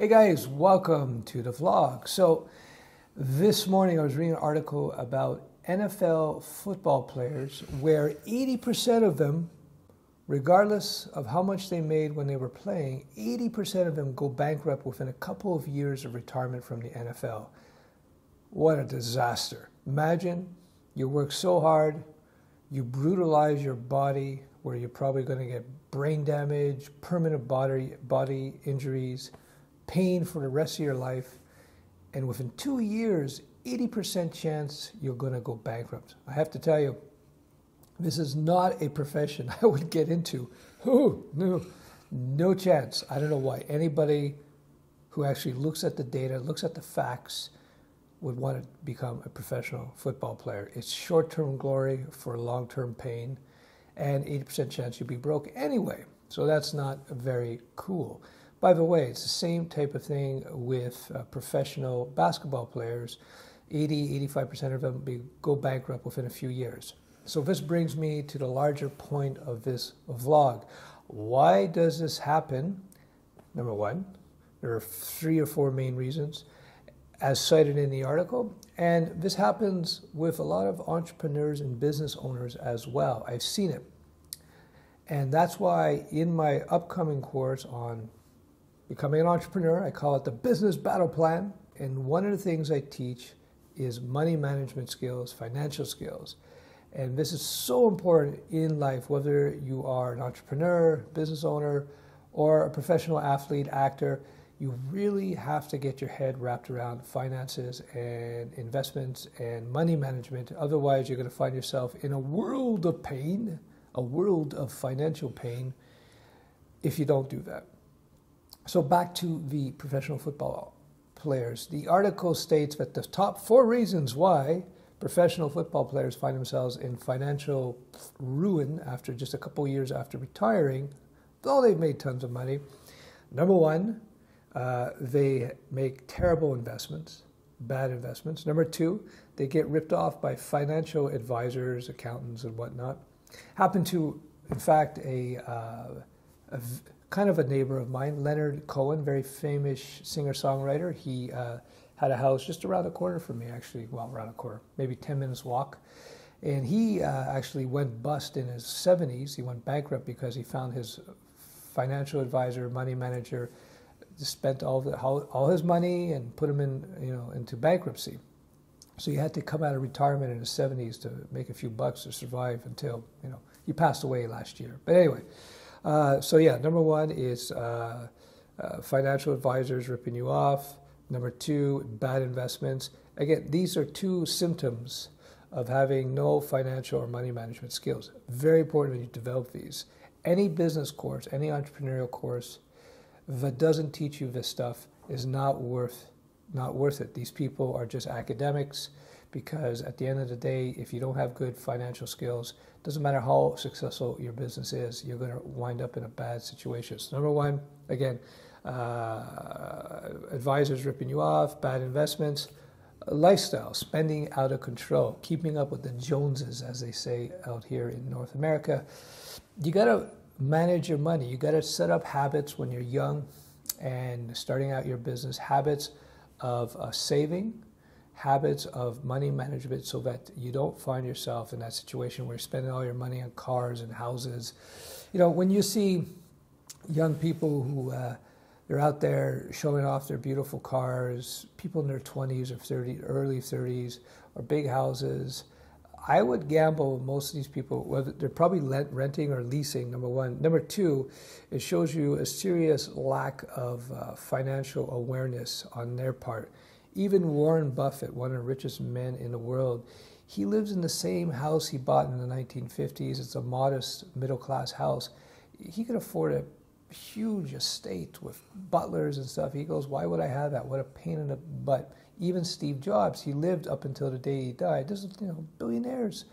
Hey guys, welcome to the vlog. So this morning I was reading an article about NFL football players where 80% of them, regardless of how much they made when they were playing, 80% of them go bankrupt within a couple of years of retirement from the NFL. What a disaster. Imagine you work so hard, you brutalize your body where you're probably going to get brain damage, permanent body injuries, pain for the rest of your life, and within 2 years, 80% chance you're going to go bankrupt. I have to tell you, this is not a profession I would get into. No chance. I don't know why anybody who actually looks at the data, looks at the facts, would want to become a professional football player. It's short-term glory for long-term pain, and 80% chance you'll be broke anyway. So that's not very cool. By the way, it's the same type of thing with professional basketball players. 80-85% of them go bankrupt within a few years. So this brings me to the larger point of this vlog. Why does this happen? Number one, there are 3 or 4 main reasons, as cited in the article. And this happens with a lot of entrepreneurs and business owners as well. I've seen it. And that's why in my upcoming course on becoming an entrepreneur, I call it the Business Battle Plan. And one of the things I teach is money management skills, financial skills. And this is so important in life, whether you are an entrepreneur, business owner, or a professional athlete, actor. You really have to get your head wrapped around finances and investments and money management. Otherwise, you're going to find yourself in a world of pain, a world of financial pain, if you don't do that. So back to the professional football players. The article states that the top 4 reasons why professional football players find themselves in financial ruin after just a couple of years after retiring, though they've made tons of money. Number 1, they make terrible investments, bad investments. Number 2, they get ripped off by financial advisors, accountants, and whatnot. Happened to, in fact, a kind of a neighbor of mine, Leonard Cohen, very famous singer-songwriter. He had a house just around the corner from me, actually. Well, around the corner, maybe 10 minutes walk. And he actually went bust in his 70s. He went bankrupt because he found his financial advisor, money manager, spent all his money and put him into bankruptcy. So he had to come out of retirement in his 70s to make a few bucks to survive until he passed away last year. But anyway. So yeah, number 1 is financial advisors ripping you off. Number 2, bad investments. Again, these are 2 symptoms of having no financial or money management skills. Very important that you develop these. Any business course, any entrepreneurial course that doesn't teach you this stuff is not worth it. These people are just academics, because at the end of the day, if you don't have good financial skills, doesn't matter how successful your business is, you're going to wind up in a bad situation. So number 1, again, advisors ripping you off, bad investments, lifestyle, spending out of control, keeping up with the Joneses, as they say out here in North America. You got to manage your money. You got to set up habits when you're young and starting out your business, habits of saving, habits of money management, so that you don't find yourself in that situation where you're spending all your money on cars and houses. When you see young people who they're out there showing off their beautiful cars, people in their 20s or early 30s, or big houses, I would gamble most of these people, whether they're probably renting or leasing, number 1. Number 2, it shows you a serious lack of financial awareness on their part. Even Warren Buffett, one of the richest men in the world, he lives in the same house he bought in the 1950s. It's a modest middle-class house. He could afford a huge estate with butlers and stuff. He goes, why would I have that? What a pain in the butt. Even Steve Jobs, he lived up until the day he died. This is, billionaires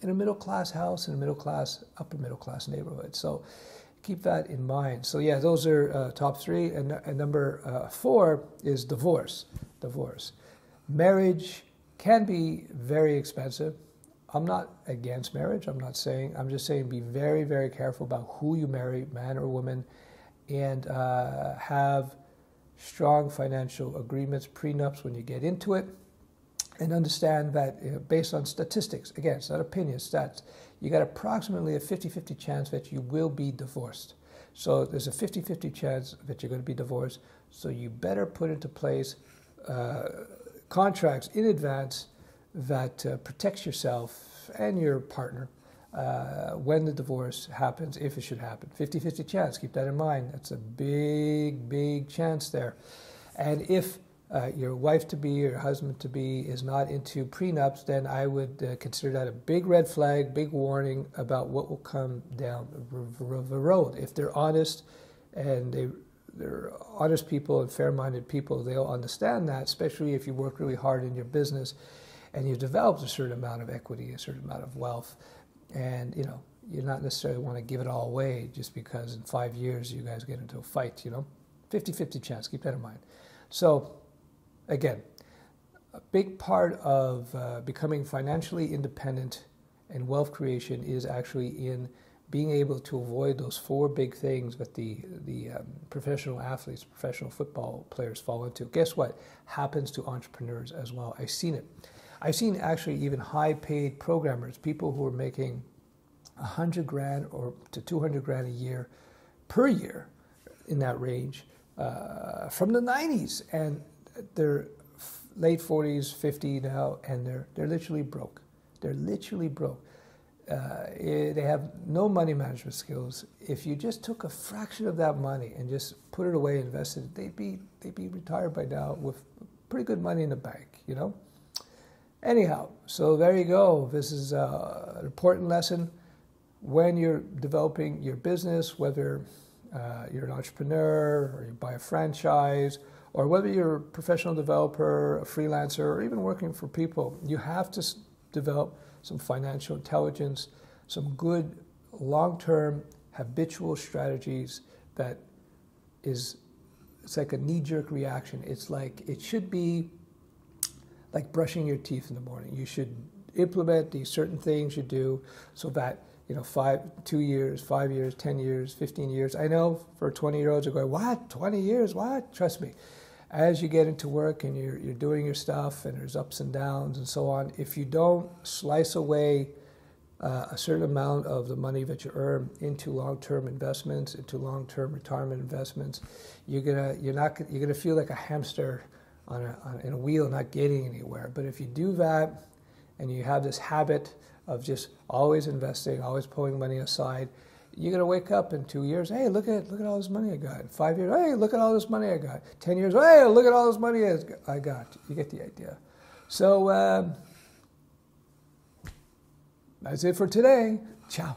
in a middle-class house in a upper middle-class neighborhood. So keep that in mind. So yeah, those are top 3. And number 4 is divorce. Marriage can be very expensive. I'm not against marriage. I'm just saying be very, very careful about who you marry, man or woman, and have strong financial agreements, prenups when you get into it, and understand that based on statistics, again, it's not opinion, stats, you got approximately a 50-50 chance that you will be divorced. So there's a 50-50 chance that you're going to be divorced, so you better put into place contracts in advance that protects yourself and your partner when the divorce happens, if it should happen. 50-50 chance, keep that in mind. That's a big, big chance there. And if your wife-to-be or your husband-to-be is not into prenups, then I would consider that a big red flag, big warning about what will come down the road. If they're honest and they're honest people and fair-minded people, they'll understand that, especially if you work really hard in your business and you've developed a certain amount of equity, a certain amount of wealth, and you not necessarily want to give it all away just because in 5 years you guys get into a fight, 50-50 chance, keep that in mind. So again, a big part of becoming financially independent and wealth creation is actually in being able to avoid those 4 big things that the professional athletes, professional football players fall into. Guess what? Happens to entrepreneurs as well. I've seen it. I've seen actually even high-paid programmers, people who are making $100,000 or to $200,000 a year per year in that range from the 90s, and they're late 40s, 50 now, and they're literally broke. They're literally broke. They have no money management skills. If you just took a fraction of that money and just put it away, invested it, they'd be retired by now with pretty good money in the bank, Anyhow, so there you go. This is an important lesson when you're developing your business, whether you're an entrepreneur or you buy a franchise, or whether you're a professional developer, a freelancer, or even working for people. You have to develop some financial intelligence, some good long-term habitual strategies that it's like a knee-jerk reaction. It's like, it should be like brushing your teeth in the morning. You should implement these certain things you do so that, 2 years, 5 years, 10 years, 15 years. I know for 20-year-olds are going, what, 20 years, what? Trust me. As you get into work and you're doing your stuff and there's ups and downs and so on, if you don't slice away a certain amount of the money that you earn into long-term investments, into long-term retirement investments, you're gonna feel like a hamster in a wheel, not getting anywhere. But if you do that, and you have this habit of just always investing, always pulling money aside, you're gonna wake up in 2 years. Hey, look at all this money I got. In 5 years, hey, look at all this money I got. 10 years, hey, look at all this money I got. You get the idea. So that's it for today. Ciao.